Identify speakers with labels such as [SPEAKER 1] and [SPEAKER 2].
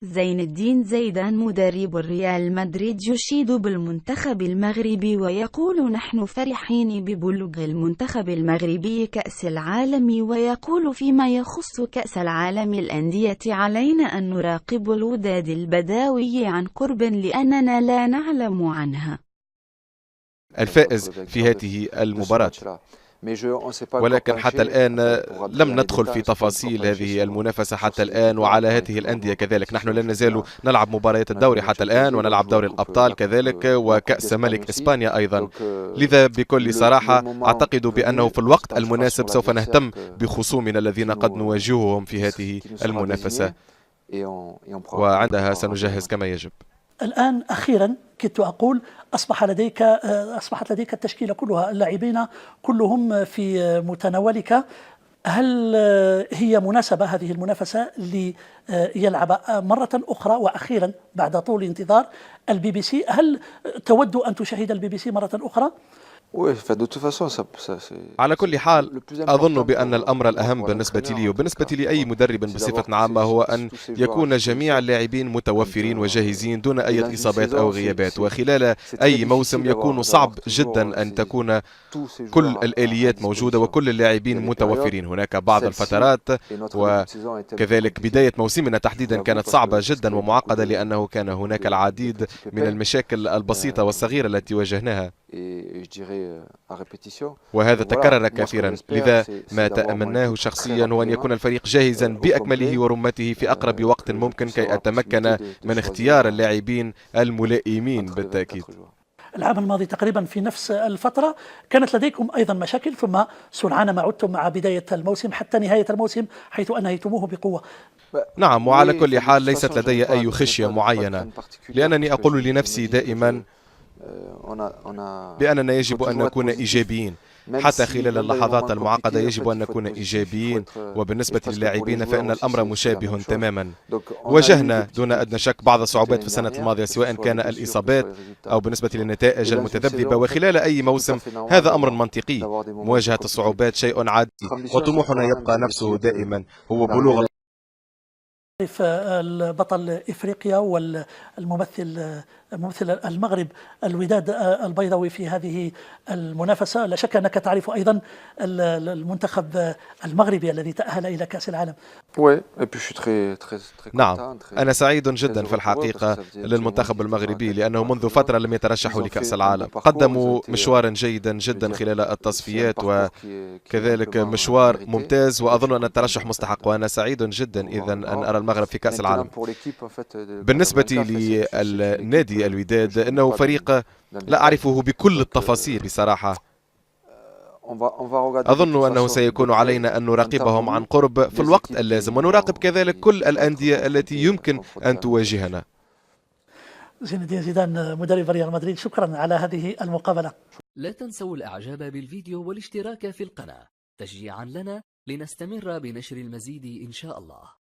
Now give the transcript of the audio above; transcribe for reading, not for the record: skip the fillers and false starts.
[SPEAKER 1] زين الدين زيدان مدرب ريال مدريد يشيد بالمنتخب المغربي ويقول نحن فرحين ببلوغ المنتخب المغربي كأس العالم، ويقول فيما يخص كأس العالم الأندية علينا أن نراقب الوداد البداوي عن قرب لأننا لا نعلم عنها
[SPEAKER 2] الفائز في هذه المباراة، ولكن حتى الآن لم ندخل في تفاصيل هذه المنافسة حتى الآن وعلى هذه الأندية كذلك. نحن لا نزال نلعب مباريات الدوري حتى الآن، ونلعب دوري الأبطال كذلك وكأس ملك إسبانيا أيضا. لذا بكل صراحة أعتقد بأنه في الوقت المناسب سوف نهتم بخصومنا الذين قد نواجههم في هذه المنافسة، وعندها سنجهز كما يجب.
[SPEAKER 3] الآن أخيرا كنت أقول أصبحت لديك التشكيلة كلها، اللاعبين كلهم في متناولك. هل هي مناسبة هذه المنافسة ليلعب مرة أخرى وأخيرا بعد طول انتظار BBC؟ هل تود أن تشاهد BBC مرة أخرى؟
[SPEAKER 2] على كل حال أظن بأن الأمر الأهم بالنسبة لي وبالنسبة لأي مدرب بصفة عامة هو أن يكون جميع اللاعبين متوفرين وجاهزين دون أي إصابات أو غيابات. وخلال أي موسم يكون صعب جدا أن تكون كل الآليات موجودة وكل اللاعبين متوفرين. هناك بعض الفترات وكذلك بداية موسمنا تحديدا كانت صعبة جدا ومعقدة، لأنه كان هناك العديد من المشاكل البسيطة والصغيرة التي واجهناها، وهذا تكرر كثيرا. لذا ما تأمناه شخصيا هو أن يكون الفريق جاهزا بأكمله ورمته في أقرب وقت ممكن كي أتمكن من اختيار اللاعبين الملائمين بالتأكيد.
[SPEAKER 3] العام الماضي تقريبا في نفس الفترة كانت لديكم أيضا مشاكل، ثم سرعان ما عدتم مع بداية الموسم حتى نهاية الموسم حيث أنهيتموه بقوة.
[SPEAKER 2] نعم، وعلى كل حال ليست لدي أي خشية معينة، لأنني أقول لنفسي دائما بأننا يجب أن نكون إيجابيين حتى خلال اللحظات المعقدة. يجب أن نكون إيجابيين، وبالنسبة للاعبين فإن الأمر مشابه تماما. واجهنا دون أدنى شك بعض الصعوبات في السنة الماضية، سواء كان الإصابات أو بالنسبة للنتائج المتذبذبة، وخلال أي موسم هذا أمر منطقي. مواجهة الصعوبات شيء عادي، وطموحنا يبقى نفسه دائما، هو بلوغ
[SPEAKER 3] البطل إفريقيا والممثل المغرب الوداد البيضاوي في هذه المنافسة. لا شك أنك تعرف أيضا المنتخب المغربي الذي تأهل إلى كأس العالم.
[SPEAKER 2] نعم، أنا سعيد جدا في الحقيقة للمنتخب المغربي، لأنه منذ فترة لم يترشحوا لكأس العالم. قدموا مشوارا جيدا جدا خلال التصفيات وكذلك مشوار ممتاز، وأظن أن الترشح مستحق، وأنا سعيد جدا إذا أن أرى المغرب في كأس العالم. بالنسبة للنادي الوداد إنه فريق لا أعرفه بكل التفاصيل بصراحة. أظن أنه سيكون علينا أن نراقبهم عن قرب في الوقت اللازم، ونراقب كذلك كل الأندية التي يمكن أن تواجهنا.
[SPEAKER 3] زين الدين زيدان مدرب ريال مدريد، شكرا على هذه المقابلة.
[SPEAKER 4] لا تنسوا الإعجاب بالفيديو والاشتراك في القناة تشجيعا لنا لنستمر بنشر المزيد إن شاء الله.